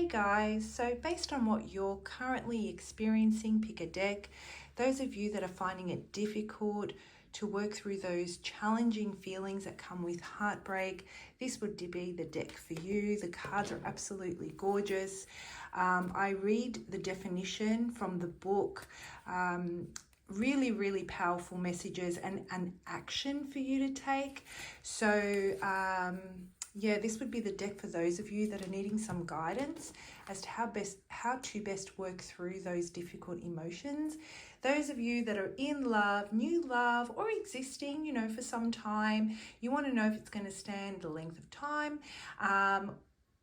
Hey guys, so based on what you're currently experiencing, pick a deck. Those of you that are finding it difficult to work through those challenging feelings that come with heartbreak, this would be the deck for you. The cards are absolutely gorgeous. I read the definition from the book. Really powerful messages and an action for you to take. So yeah, this would be the deck for those of you that are needing some guidance as to how to best work through those difficult emotions. Those of you that are in love, new love, or existing, for some time, you want to know if it's going to stand the length of time.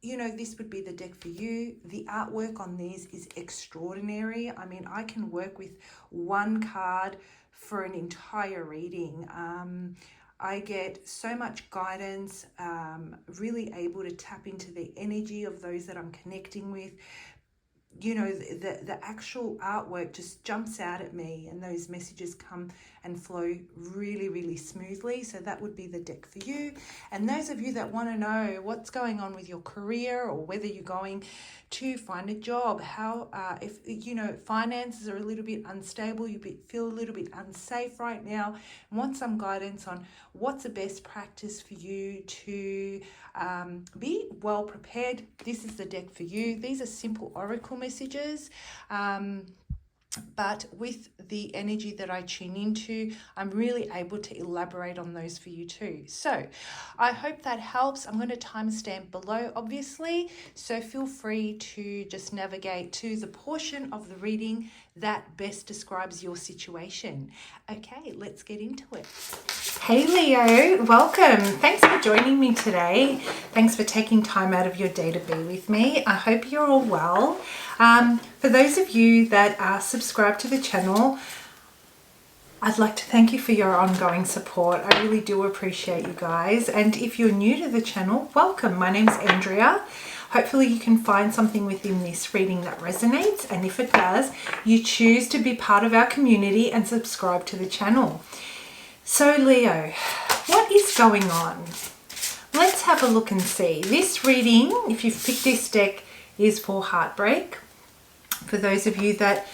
This would be the deck for you. The artwork on these is extraordinary. I mean, I can work with one card for an entire reading. I get so much guidance, really able to tap into the energy of those that I'm connecting with. The actual artwork just jumps out at me, and those messages come and flow really smoothly. So that would be the deck for you. And those of you that want to know what's going on with your career, or whether you're going to find a job, how if finances are a little bit unstable, feel a little bit unsafe right now, and want some guidance on what's the best practice for you to be well prepared, this is the deck for you. These are simple oracle messages, but with the energy that I tune into, I'm really able to elaborate on those for you too. So I hope that helps. I'm going to timestamp below, obviously, so feel free to just navigate to the portion of the reading that best describes your situation. Okay, let's get into it. Hey Leo, welcome. Thanks for joining me today. Thanks for taking time out of your day to be with me. I hope you're all well. For those of you that are subscribed to the channel, I'd like to thank you for your ongoing support. I really do appreciate you guys. And if you're new to the channel, welcome. My name's Andrea. Hopefully you can find something within this reading that resonates. And if it does, you choose to be part of our community and subscribe to the channel. So Leo, what is going on? Let's have a look and see. This reading, if you've picked this deck, is for heartbreak. For those of you that,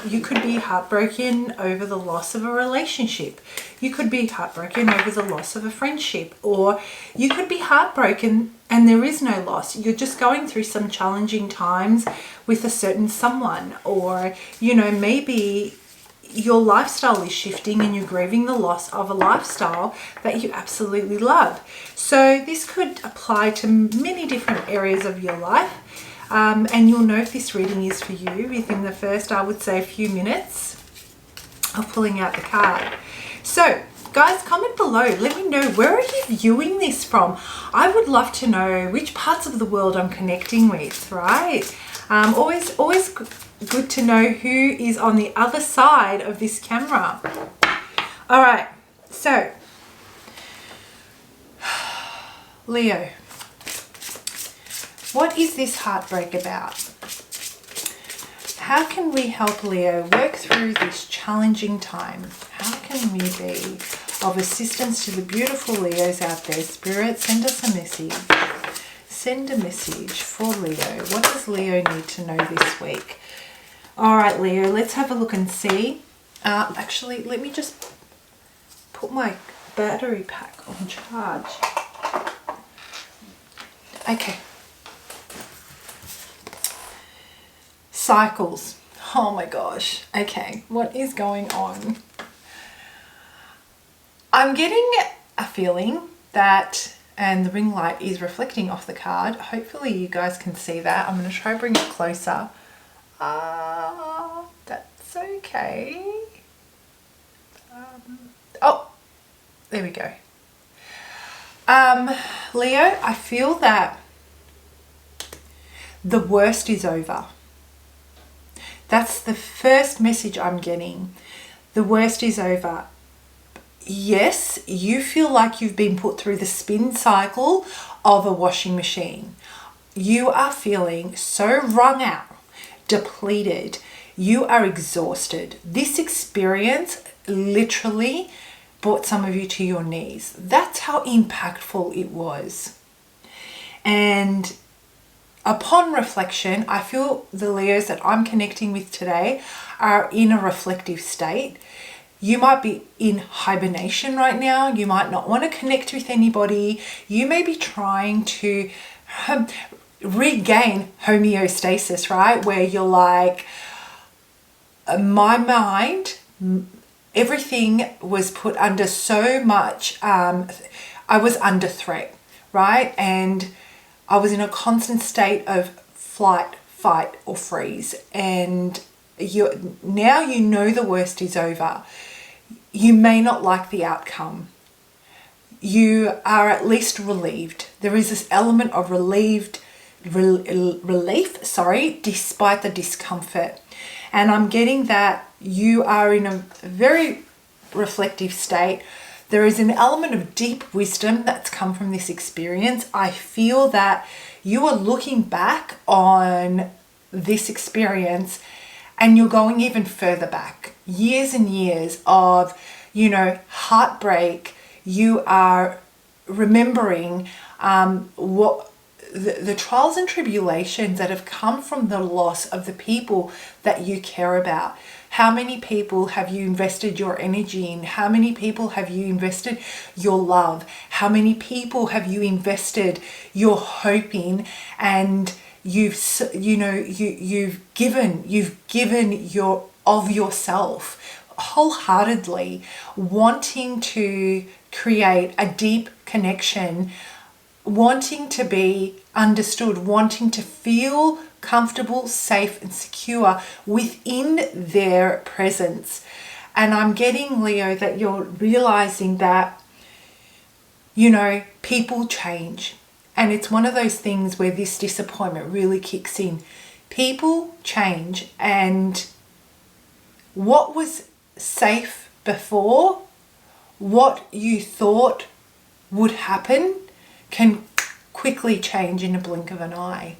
you could be heartbroken over the loss of a relationship. You could be heartbroken over the loss of a friendship, or you could be heartbroken and there is no loss. You're just going through some challenging times with a certain someone, or, maybe your lifestyle is shifting and you're grieving the loss of a lifestyle that you absolutely love. So this could apply to many different areas of your life. And you'll know if this reading is for you within the first, I would say, a few minutes of pulling out the card. So guys, comment below. Let me know, where are you viewing this from? I would love to know which parts of the world I'm connecting with, right? Always good to know who is on the other side of this camera. All right, so Leo, what is this heartbreak about? How can we help Leo work through this challenging time? How can we be of assistance to the beautiful Leos out there? Spirit, send us a message. Send a message for Leo. What does Leo need to know this week? All right, Leo, let's have a look and see. Actually, let me just put my battery pack on charge. Okay. Cycles. Oh my gosh. Okay, what is going on? I'm getting a feeling that, and the ring light is reflecting off the card. Hopefully you guys can see that. I'm going to try to bring it closer. That's okay. Oh, there we go. Leo, I feel that the worst is over. That's the first message I'm getting. The worst is over. Yes, you feel like you've been put through the spin cycle of a washing machine. You are feeling so wrung out, depleted. You are exhausted. This experience literally brought some of you to your knees. That's how impactful it was. And upon reflection, I feel the Leos that I'm connecting with today are in a reflective state. You might be in hibernation right now. You might not want to connect with anybody. You may be trying to regain homeostasis, right? Where you're like, my mind, everything was put under so much, I was under threat, right? And I was in a constant state of flight, fight, or freeze. And now you know the worst is over. You may not like the outcome. You are at least relieved. There is this element of relief, despite the discomfort. And I'm getting that you are in a very reflective state. There is an element of deep wisdom that's come from this experience. I feel that you are looking back on this experience and you're going even further back. Years and years of, heartbreak. You are remembering what the trials and tribulations that have come from the loss of the people that you care about. How many people have you invested your energy in? How many people have you invested your love? How many people have you invested your hope in? And you've given your of yourself wholeheartedly, wanting to create a deep connection, wanting to be understood, wanting to feel comfortable, safe, and secure within their presence. And I'm getting, Leo, that you're realizing that, people change. And it's one of those things where this disappointment really kicks in. People change, and what was safe before, what you thought would happen, can quickly change in a blink of an eye.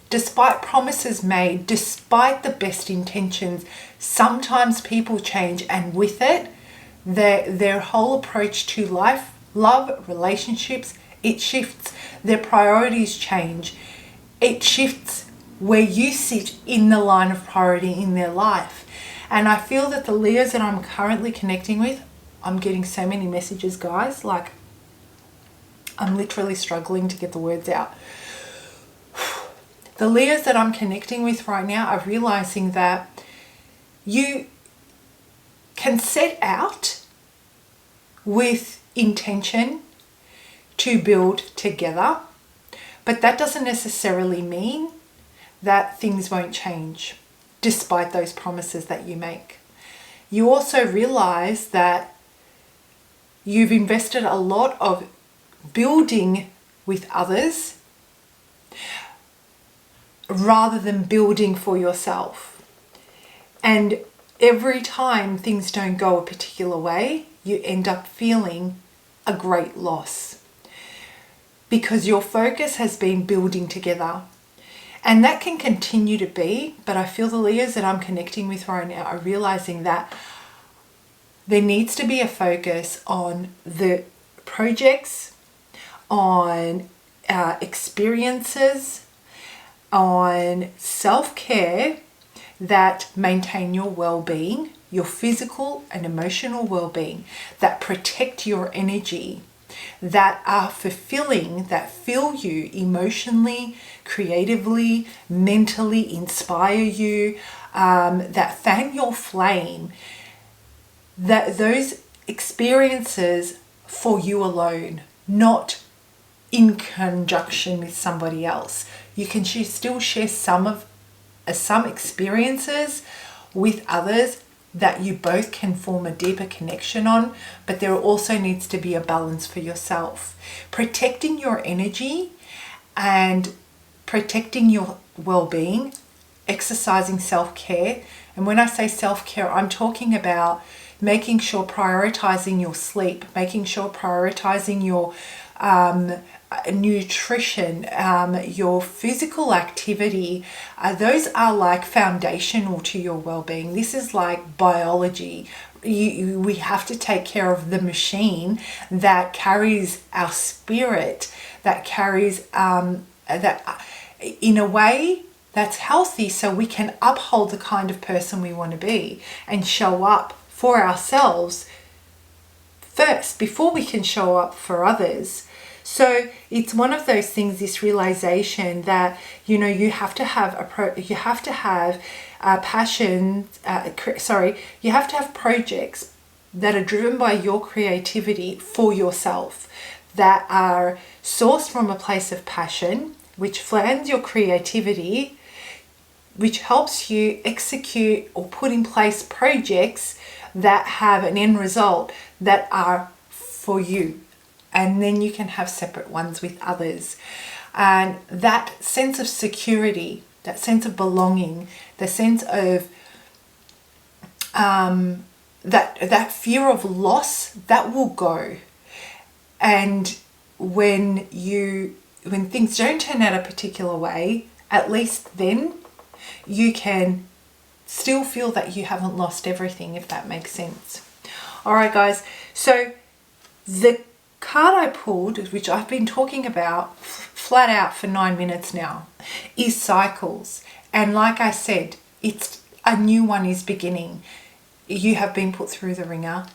Despite promises made, despite the best intentions, sometimes people change, and with it, their whole approach to life, love, relationships, it shifts. Their priorities change. It shifts where you sit in the line of priority in their life. And I feel that the Leos that I'm currently connecting with, I'm getting so many messages, guys, like I'm literally struggling to get the words out. The Leos that I'm connecting with right now are realizing that you can set out with intention to build together, but that doesn't necessarily mean that things won't change despite those promises that you make. You also realize that you've invested a lot of building with others rather than building for yourself. And every time things don't go a particular way, you end up feeling a great loss because your focus has been building together. And that can continue to be, but I feel the Leos that I'm connecting with right now are realizing that there needs to be a focus on the projects, on experiences, on self-care that maintain your well-being, your physical and emotional well-being, that protect your energy, that are fulfilling, that fill you emotionally, creatively, mentally, inspire you, that fan your flame, that those experiences for you alone, not in conjunction with somebody else. You can still share some experiences with others that you both can form a deeper connection on, but there also needs to be a balance for yourself. Protecting your energy and protecting your well-being, exercising self-care. And when I say self-care, I'm talking about making sure prioritizing your sleep, making sure prioritizing your nutrition, your physical activity. Those are like foundational to your well-being. This is like biology. We have to take care of the machine that carries our spirit, that carries in a way that's healthy, so we can uphold the kind of person we want to be and show up for ourselves first before we can show up for others. So it's one of those things, this realization that, you know, you have to have you have to have projects that are driven by your creativity for yourself, that are sourced from a place of passion, which fans your creativity, which helps you execute or put in place projects that have an end result that are for you. And then you can have separate ones with others. And that sense of security, that sense of belonging, the sense of that fear of loss, that will go. And when things don't turn out a particular way, at least then you can still feel that you haven't lost everything, if that makes sense. All right, guys. So the card I pulled, which I've been talking about flat out for 9 minutes now, is cycles. And like I said, it's a new one is beginning. You have been put through the ringer,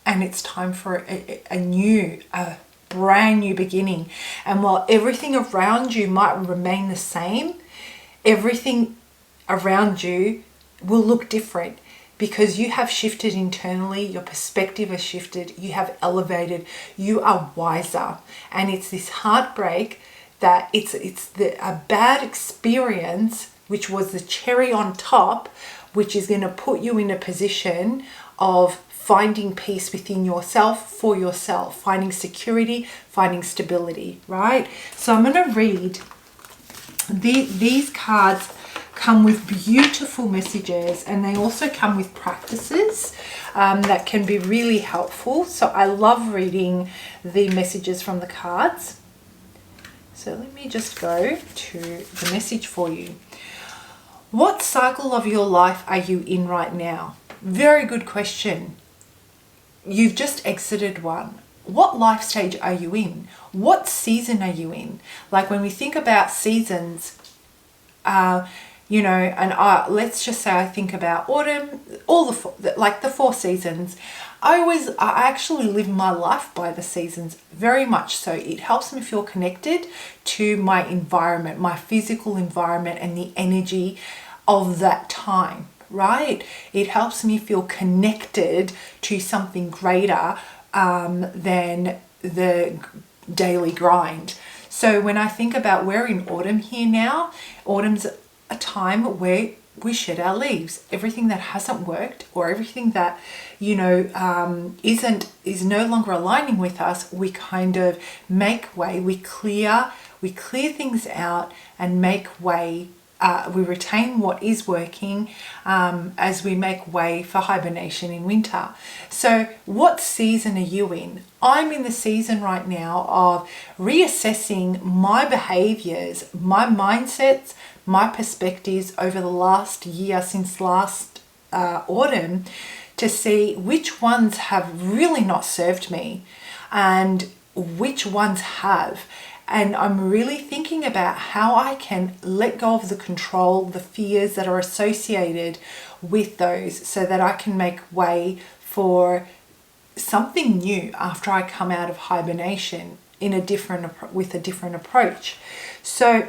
and it's time for a brand new beginning. And while everything around you might remain the same, everything around you will look different, because you have shifted internally, your perspective has shifted, you have elevated, you are wiser. And it's this heartbreak that it's a bad experience, which was the cherry on top, which is going to put you in a position of finding peace within yourself, for yourself, finding security, finding stability, right? So I'm going to read these cards. Come with beautiful messages, and they also come with practices that can be really helpful. So I love reading the messages from the cards. So let me just go to the message for you. What cycle of your life are you in right now? Very good question. You've just exited one. What life stage are you in? What season are you in? Like when we think about seasons, you know, and let's just say I think about autumn, all the 4 seasons. I actually live my life by the seasons, very much so. It helps me feel connected to my environment, my physical environment, and the energy of that time, right? It helps me feel connected to something greater than the daily grind. So when I think about, we're in autumn here now, autumn's a time where we shed our leaves. Everything that hasn't worked, or everything that, you know, is no longer aligning with us, we kind of make way. We clear things out and make way. We retain what is working as we make way for hibernation in winter. So what season are you in? I'm in the season right now of reassessing my behaviors, my mindsets, my perspectives over the last year, since last autumn, to see which ones have really not served me and which ones have. And I'm really thinking about how I can let go of the control, the fears that are associated with those, so that I can make way for something new after I come out of hibernation with a different approach. So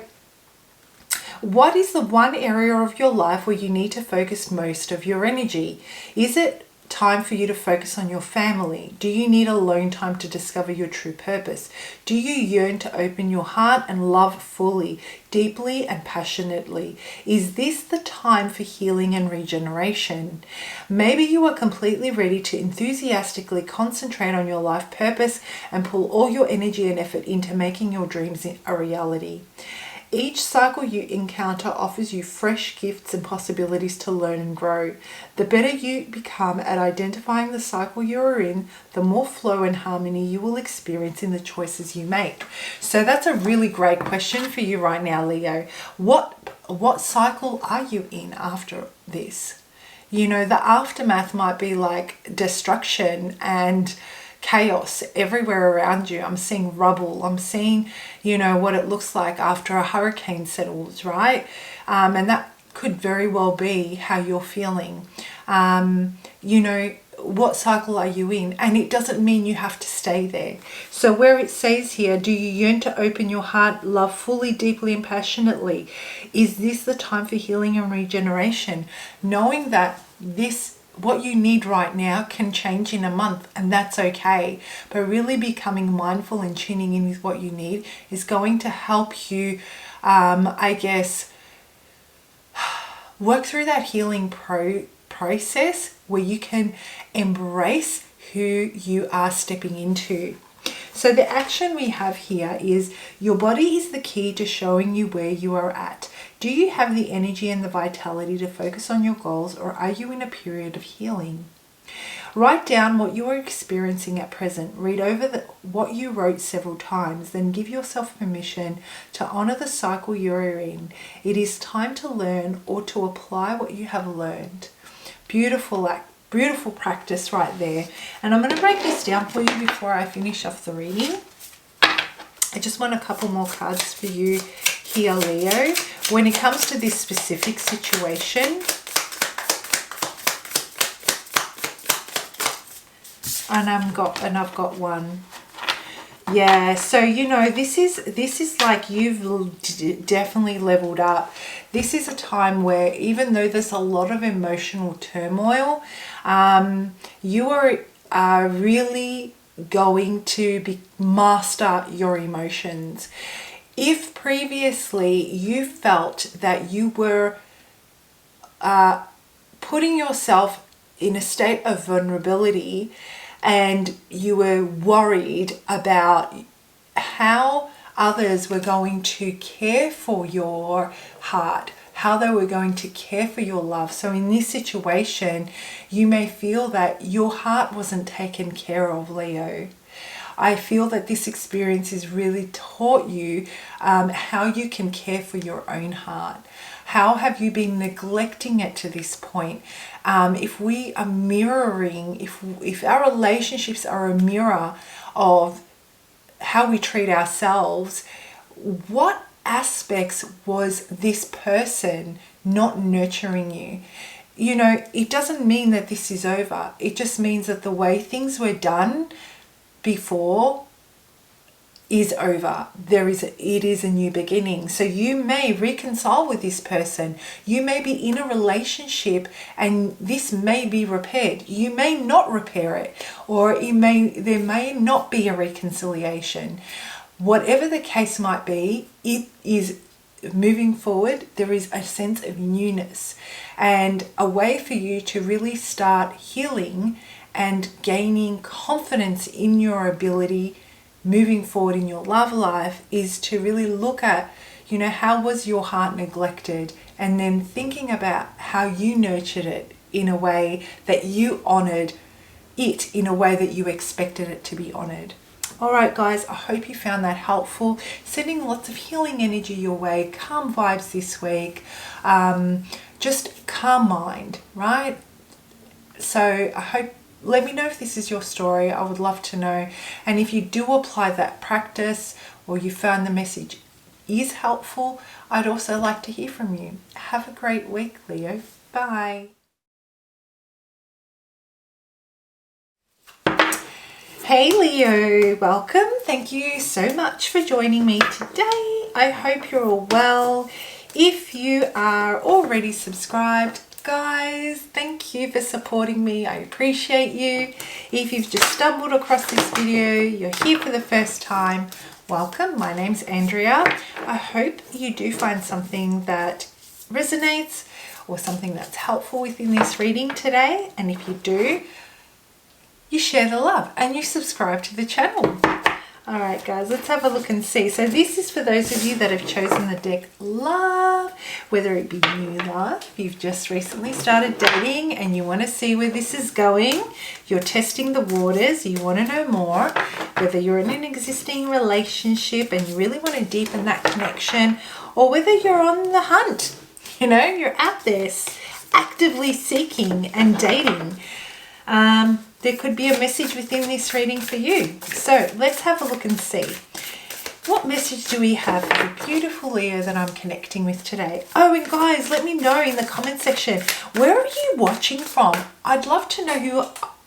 what is the one area of your life where you need to focus most of your energy? Is it time for you to focus on your family? Do you need alone time to discover your true purpose? Do you yearn to open your heart and love fully, deeply and passionately? Is this the time for healing and regeneration? Maybe you are completely ready to enthusiastically concentrate on your life purpose and pull all your energy and effort into making your dreams a reality. Each cycle you encounter offers you fresh gifts and possibilities to learn and grow. The better you become at identifying the cycle you are in, the more flow and harmony you will experience in the choices you make. So that's a really great question for you right now, Leo. What cycle are you in after this? You know, the aftermath might be like destruction and chaos everywhere around you. I'm seeing rubble. I'm seeing, you know, what it looks like after a hurricane settles, right? And that could very well be how you're feeling. You know, what cycle are you in? And it doesn't mean you have to stay there. So where it says here, do you yearn to open your heart, love fully, deeply and passionately? Is this the time for healing and regeneration? Knowing that what you need right now can change in a month, and that's okay. But really becoming mindful and tuning in with what you need is going to help you, I guess, work through that healing process where you can embrace who you are stepping into. So the action we have here is your body is the key to showing you where you are at. Do you have the energy and the vitality to focus on your goals, or are you in a period of healing? Write down what you are experiencing at present. Read over what you wrote several times, then give yourself permission to honor the cycle you are in. It is time to learn or to apply what you have learned. Beautiful practice right there. And I'm going to break this down for you before I finish off the reading. I just want a couple more cards for you here, Leo. When it comes to this specific situation, and I've got one. Yeah, so you know, this is like you've definitely leveled up. This is a time where even though there's a lot of emotional turmoil, you are really going to master your emotions. If previously you felt that you were putting yourself in a state of vulnerability and you were worried about how others were going to care for your heart, how they were going to care for your love. So in this situation, you may feel that your heart wasn't taken care of, Leo. I feel that this experience has really taught you how you can care for your own heart. How have you been neglecting it to this point? If we are mirroring, if our relationships are a mirror of how we treat ourselves, what aspects was this person not nurturing you? You know, it doesn't mean that this is over. It just means that the way things were done before is over. It is a new beginning. So you may reconcile with this person. You may be in a relationship and this may be repaired. You may not repair it, or there may not be a reconciliation. Whatever the case might be, it is moving forward. There is a sense of newness and a way for you to really start healing and gaining confidence in your ability moving forward in your love life is to really look at, you know, how was your heart neglected, and then thinking about how you nurtured it in a way that you honored it in a way that you expected it to be honored. All right, guys, I hope you found that helpful. Sending lots of healing energy your way, calm vibes this week, just calm mind, right? So I hope, let me know if this is your story. I would love to know. And if you do apply that practice or you found the message is helpful, I'd also like to hear from you. Have a great week, Leo. Bye. Hey Leo, welcome. Thank you so much for joining me today. I hope you're all well. If you are already subscribed, guys, thank you for supporting me. I appreciate you. If you've just stumbled across this video, you're here for the first time, welcome. My name's Andrea. I hope you do find something that resonates or something that's helpful within this reading today. And if you do, you share the love and you subscribe to the channel. All right, guys, let's have a look and see. So this is for those of you that have chosen the deck Love, whether it be new love, you've just recently started dating and you want to see where this is going, you're testing the waters, you want to know more, whether you're in an existing relationship and you really want to deepen that connection, or whether you're on the hunt, you know, you're out there actively seeking and dating. there could be a message within this reading for you. So let's have a look and see. What message do we have for the beautiful Leo that I'm connecting with today? Oh, and guys, let me know in the comment section, where are you watching from? I'd love to know who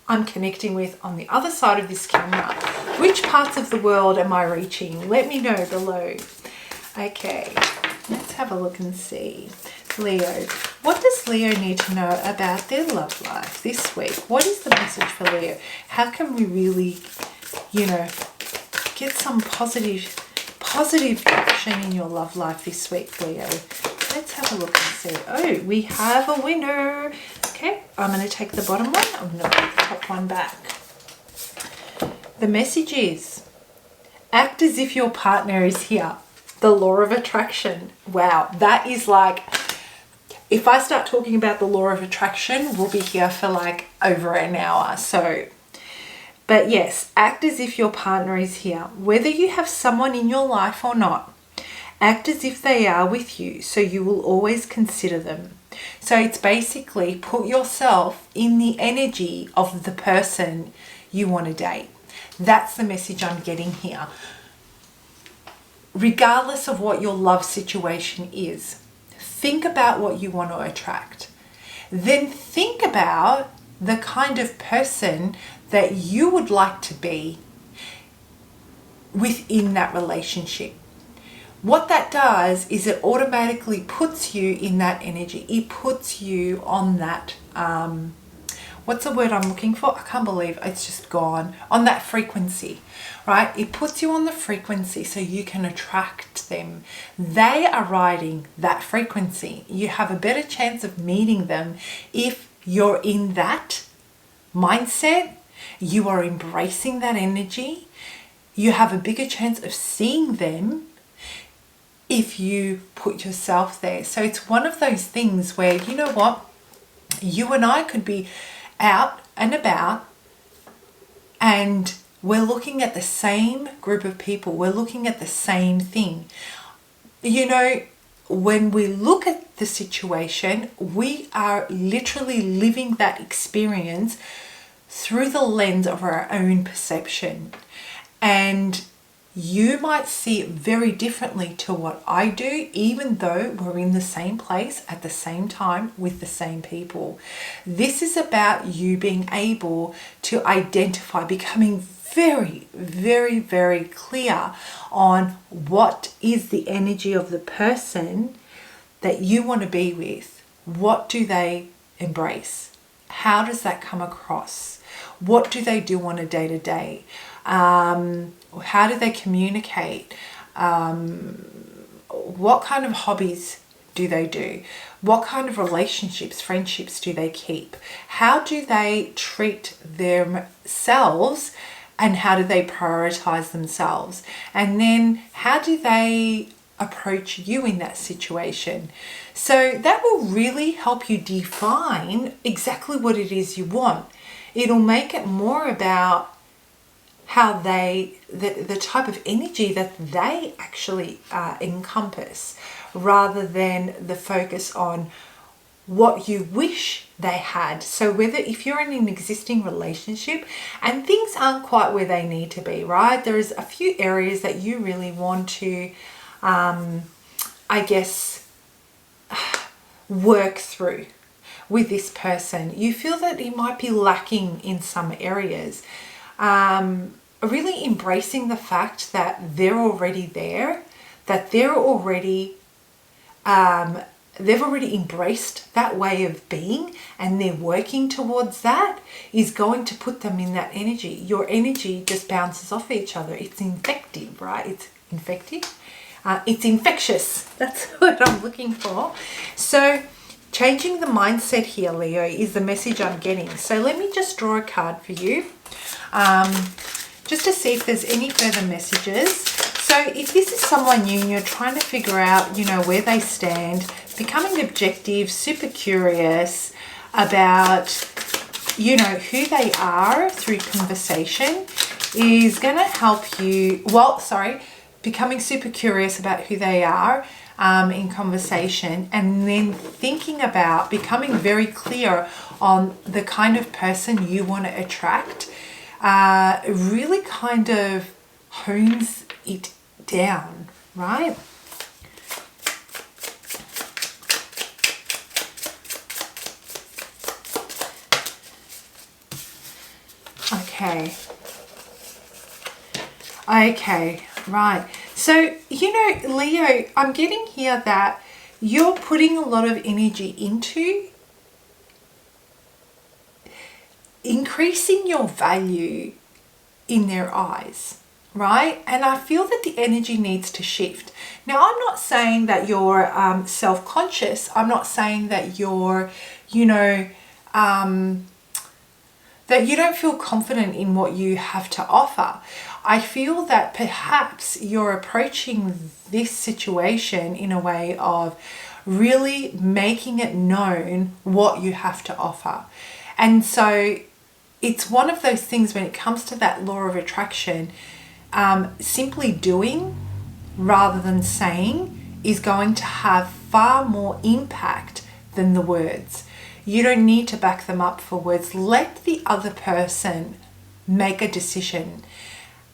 I'm connecting with on the other side of this camera. Which parts of the world am I reaching? Let me know below. Okay, let's have a look and see. Leo, what does Leo need to know about their love life this week? What is the message for Leo? How can we really, get some positive action in your love life this week, Leo? Let's have a look and see. Oh, we have a winner. Okay, I'm going to take the bottom one. I'm going to put the top one back. The message is, act as if your partner is here. The law of attraction. Wow, that is like, if I start talking about the law of attraction, we'll be here for like over an hour. So, but yes, act as if your partner is here. Whether you have someone in your life or not, act as if they are with you, so you will always consider them. So it's basically put yourself in the energy of the person you want to date. That's the message I'm getting here. Regardless of what your love situation is, think about what you want to attract. Then think about the kind of person that you would like to be within that relationship. What that does is it automatically puts you in that energy. It puts you on that, what's the word I'm looking for? I can't believe it's just gone. On that frequency, right? It puts you on the frequency so you can attract them. They are riding that frequency. You have a better chance of meeting them if you're in that mindset. You are embracing that energy. You have a bigger chance of seeing them if you put yourself there. So it's one of those things where, you know what, you and I could be out and about and we're looking at the same group of people. We're looking at the same thing. When we look at the situation, we are literally living that experience through the lens of our own perception. And you might see it very differently to what I do, even though we're in the same place at the same time with the same people. This is about you being able to identify, becoming very, very, very clear on what is the energy of the person that you want to be with. What do they embrace? How does that come across? What do they do on a day-to-day? How do they communicate? What kind of hobbies do they do? What kind of relationships, friendships do they keep? How do they treat themselves and how do they prioritize themselves? And then how do they approach you in that situation? So that will really help you define exactly what it is you want. It'll make it more about how the type of energy that they actually encompass, rather than the focus on what you wish they had. So whether if you're in an existing relationship and things aren't quite where they need to be, right? There's a few areas that you really want to, work through with this person. You feel that it might be lacking in some areas. Really embracing the fact that they're already there, that they've already embraced that way of being and they're working towards that, is going to put them in that energy. Your energy just bounces off each other. It's infective, right? It's infective. It's infectious. That's what I'm looking for. So changing the mindset here, Leo, is the message I'm getting. So let me just draw a card for you. Just to see if there's any further messages. So if this is someone new and you're trying to figure out, where they stand, becoming objective, super curious about, who they are through conversation is going to help you. becoming super curious about who they are in conversation, and then thinking about becoming very clear on the kind of person you want to attract, really kind of hones it down, right? Okay. Okay, right. So, you know, Leo, I'm getting here that you're putting a lot of energy into increasing your value in their eyes, right? And I feel that the energy needs to shift. Now, I'm not saying that you're self-conscious. I'm not saying that you're, you know, that you don't feel confident in what you have to offer. I feel that perhaps you're approaching this situation in a way of really making it known what you have to offer. And so it's one of those things when it comes to that law of attraction, simply doing rather than saying is going to have far more impact than the words. You don't need to back them up for words. Let the other person make a decision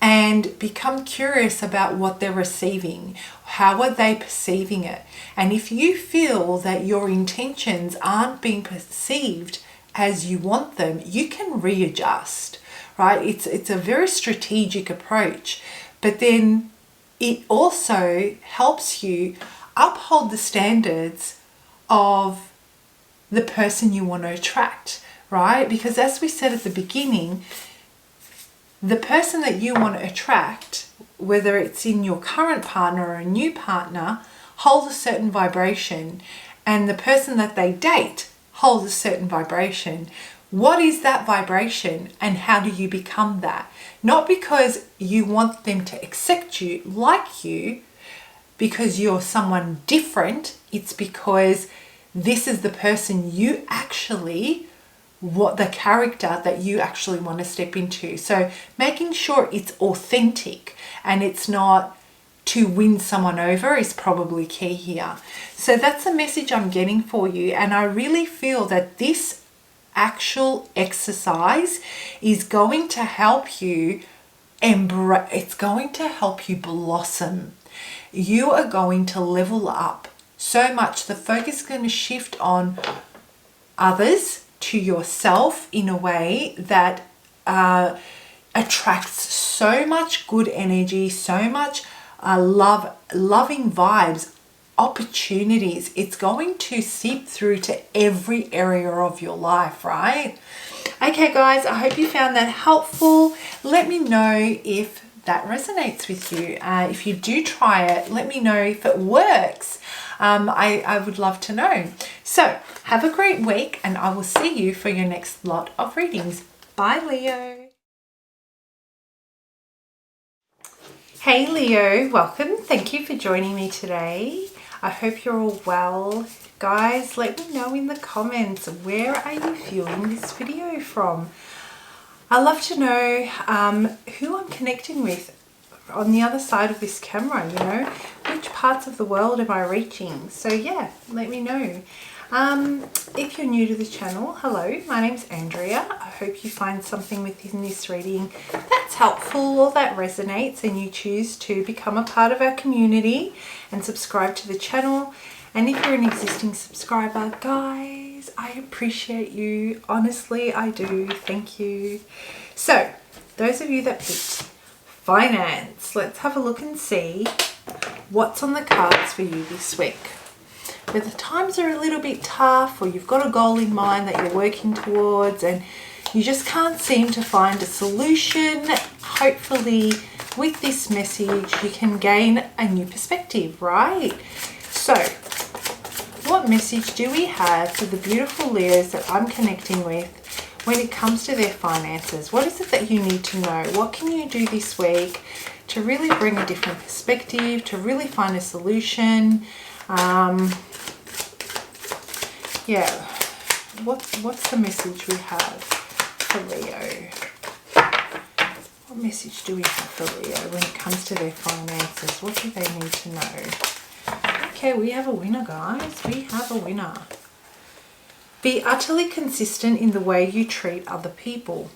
and become curious about what they're receiving. How are they perceiving it? And if you feel that your intentions aren't being perceived as you want them, you can readjust, right? It's a very strategic approach, but then it also helps you uphold the standards of the person you want to attract, right? Because as we said at the beginning, the person that you want to attract, whether it's in your current partner or a new partner, holds a certain vibration, and the person that they date holds a certain vibration. What is that vibration, and how do you become that? Not because you want them to accept you, like you, because you're someone different. It's because this is the person you actually, what the character that you actually want to step into. So making sure it's authentic and it's not to win someone over is probably key here. So that's the message I'm getting for you. And I really feel that this actual exercise is going to help you embrace, it's going to help you blossom. You are going to level up so much. The focus is going to shift on others to yourself in a way that attracts so much good energy, so much loving vibes, opportunities. It's going to seep through to every area of your life, right? Okay, guys, I hope you found that helpful. Let me know if that resonates with you. If you do try it, let me know if it works. I would love to know. So have a great week, and I will see you for your next lot of readings. Bye, Leo. Hey, Leo, welcome. Thank you for joining me today. I hope you're all well. Guys, let me know in the comments, where are you viewing this video from? I love to know who I'm connecting with on the other side of this camera, you know, which parts of the world am I reaching? So yeah, let me know. If you're new to the channel, hello, my name's Andrea. I hope you find something within this reading that's helpful or that resonates, and you choose to become a part of our community and subscribe to the channel. And if you're an existing subscriber, guys, I appreciate you. Honestly, I do. Thank you. So, those of you that picked finance, let's have a look and see what's on the cards for you this week. Whether times are a little bit tough, or you've got a goal in mind that you're working towards and you just can't seem to find a solution, hopefully with this message you can gain a new perspective, right? So what message do we have for the beautiful Leos that I'm connecting with when it comes to their finances? What is it that you need to know? What can you do this week to really bring a different perspective, to really find a solution? Yeah, what's the message we have for Leo? What message do we have for Leo when it comes to their finances? What do they need to know? Okay, we have a winner, guys. We have a winner. Be utterly consistent in the way you treat other people.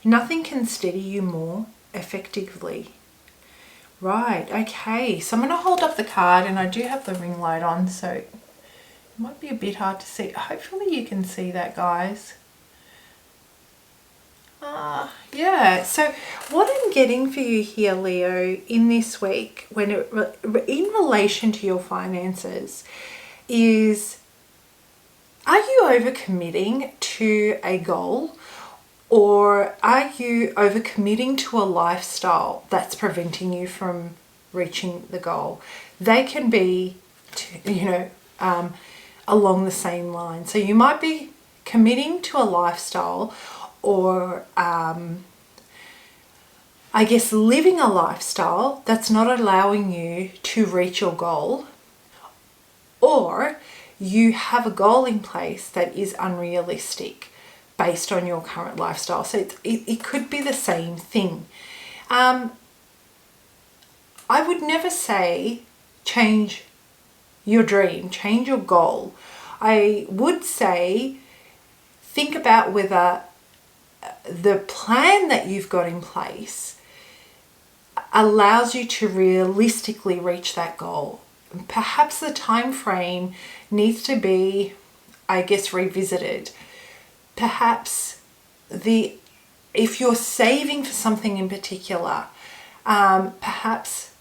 Nothing can steady you more effectively. Right, okay. So I'm going to hold up the card, and I do have the ring light on, so it might be a bit hard to see. Hopefully you can see that, guys. Yeah, so what I'm getting for you here, Leo, in this week, in relation to your finances, is, are you overcommitting to a goal, or are you overcommitting to a lifestyle that's preventing you from reaching the goal? They can be, along the same line. So you might be committing to a lifestyle, or I guess living a lifestyle that's not allowing you to reach your goal, or you have a goal in place that is unrealistic based on your current lifestyle. So it could be the same thing. I would never say change your dream, change your goal. I would say think about whether the plan that you've got in place allows you to realistically reach that goal. Perhaps the time frame needs to be, I guess, revisited. Perhaps if you're saving for something in particular, perhaps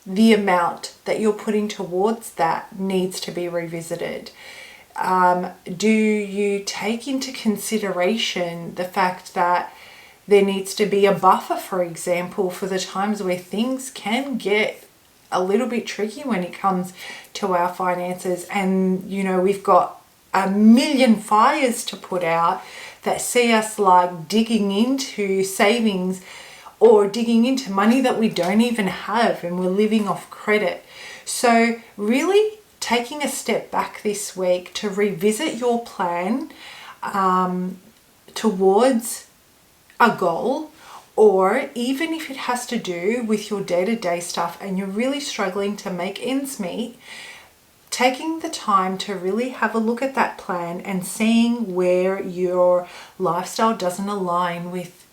the amount that you're putting towards that needs to be revisited. Do you take into consideration the fact that there needs to be a buffer, for example, for the times where things can get a little bit tricky when it comes to our finances, and we've got a million fires to put out that see us like digging into savings or digging into money that we don't even have, and we're living off credit. So really taking a step back this week to revisit your plan towards a goal, or even if it has to do with your day-to-day stuff and you're really struggling to make ends meet, taking the time to really have a look at that plan and seeing where your lifestyle doesn't align with,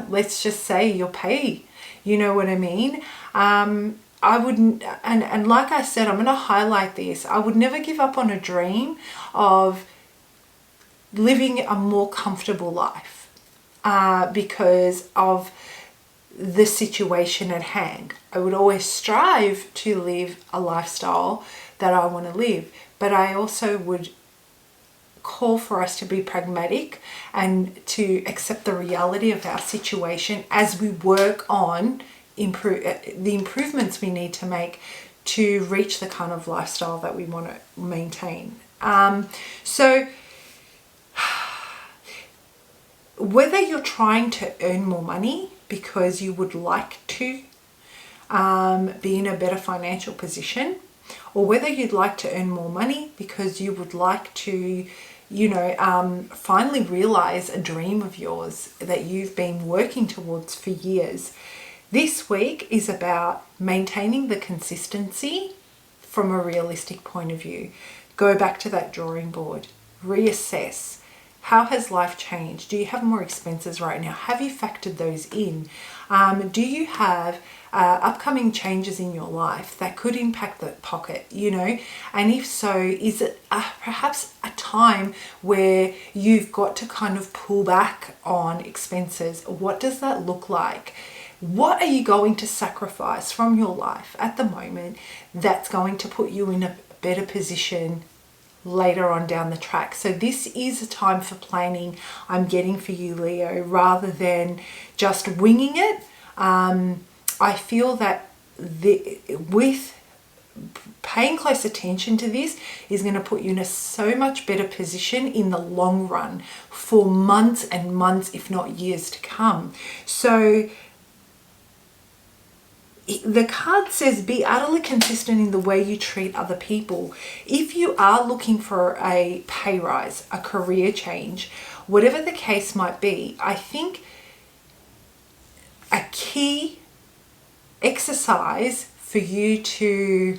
let's just say, your pay. You know what I mean? I wouldn't, and like I said, I'm going to highlight this. I would never give up on a dream of living a more comfortable life because of the situation at hand. I would always strive to live a lifestyle that I want to live, but I also would call for us to be pragmatic and to accept the reality of our situation as we work on the improvements we need to make to reach the kind of lifestyle that we want to maintain. So whether you're trying to earn more money because you would like to be in a better financial position, or whether you'd like to earn more money because you would like to, finally realize a dream of yours that you've been working towards for years, this week is about maintaining the consistency from a realistic point of view. Go back to that drawing board, reassess. How has life changed? Do you have more expenses right now? Have you factored those in? Do you have upcoming changes in your life that could impact the pocket, And if so, is it perhaps a time where you've got to kind of pull back on expenses? What does that look like? What are you going to sacrifice from your life at the moment that's going to put you in a better position later on down the track? So this is a time for planning I'm getting for you, Leo, rather than just winging it. I feel that with paying close attention to this is going to put you in a so much better position in the long run for months and months, if not years to come. So the card says be utterly consistent in the way you treat other people. If you are looking for a pay rise, a career change, whatever the case might be, I think a key exercise for you to,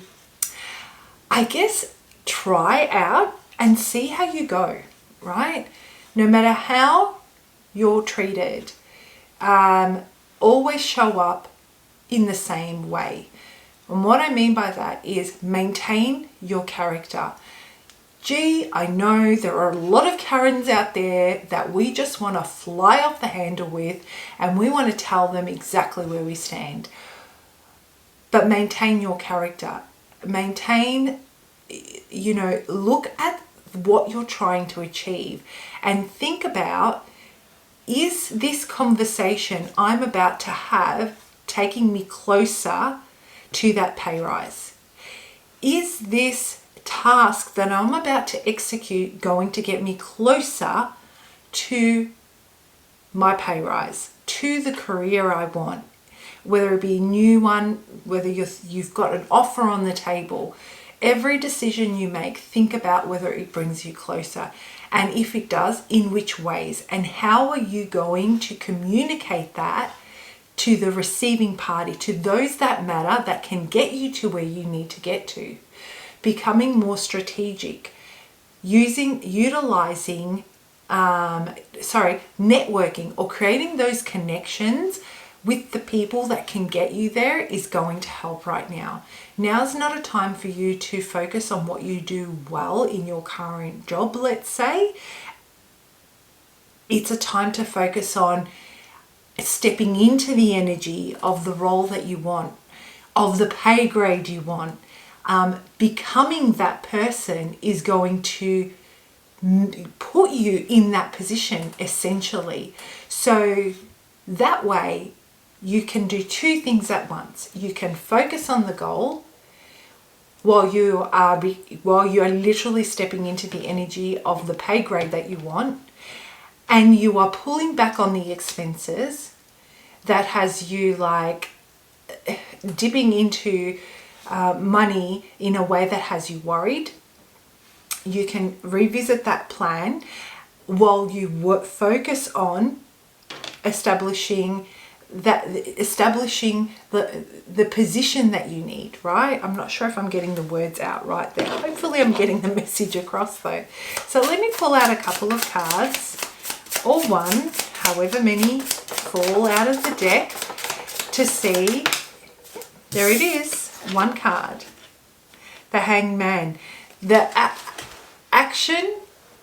I guess, try out and see how you go, right? No matter how you're treated, always show up in the same way. And what I mean by that is maintain your character. Gee, I know there are a lot of Karens out there that we just want to fly off the handle with, and we want to tell them exactly where we stand. But maintain your character. Maintain, look at what you're trying to achieve and think about, is this conversation I'm about to have taking me closer to that pay rise? Is this task that I'm about to execute going to get me closer to my pay rise, to the career I want? Whether it be a new one, whether you've got an offer on the table, every decision you make, think about whether it brings you closer. And if it does, in which ways? And how are you going to communicate that to the receiving party, to those that matter, that can get you to where you need to get to? Becoming more strategic, utilizing, networking or creating those connections with the people that can get you there is going to help right now. Now's not a time for you to focus on what you do well in your current job, let's say. It's a time to focus on stepping into the energy of the role that you want, of the pay grade you want. Becoming that person is going to put you in that position, essentially. So that way you can do two things at once. You can focus on the goal while you are literally stepping into the energy of the pay grade that you want, and you are pulling back on the expenses that has you like dipping into money in a way that has you worried. You can revisit that plan while you focus on establishing the position that you need, right? I'm not sure if I'm getting the words out right there. Hopefully I'm getting the message across though. So let me pull out a couple of cards, or one, however many fall out of the deck, to see. There it is, one card. The Hanged Man. The action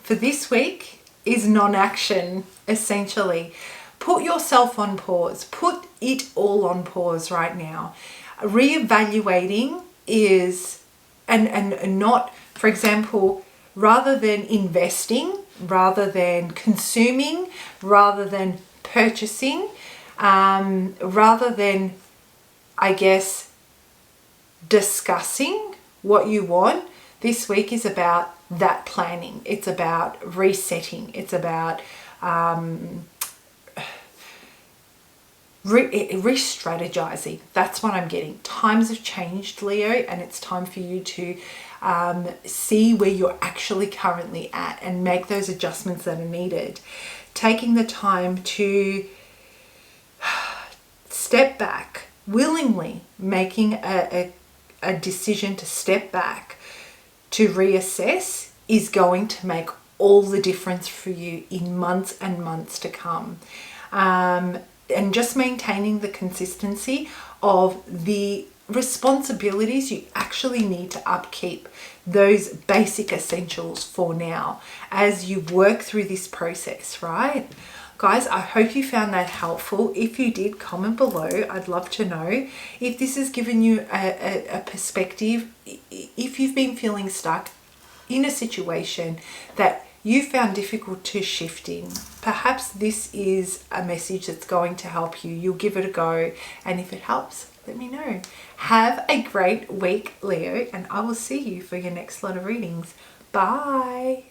for this week is non-action, essentially. Put yourself on pause. Put it all on pause right now. Reevaluating is, and not, for example, rather than investing, rather than consuming, rather than purchasing, rather than, I guess, discussing what you want, this week is about that planning. It's about resetting. It's about re-strategizing. That's what I'm getting. Times have changed, Leo, and it's time for you to see where you're actually currently at and make those adjustments that are needed. Taking the time to step back, willingly making a decision to step back, to reassess, is going to make all the difference for you in months and months to come. And just maintaining the consistency of the responsibilities you actually need to upkeep, those basic essentials for now as you work through this process, right? Guys, I hope you found that helpful. If you did, comment below. I'd love to know if this has given you a perspective. If you've been feeling stuck in a situation that you found difficult to shift in, perhaps this is a message that's going to help you. You'll give it a go, and if it helps, let me know. Have a great week, Leo, and I will see you for your next lot of readings. Bye.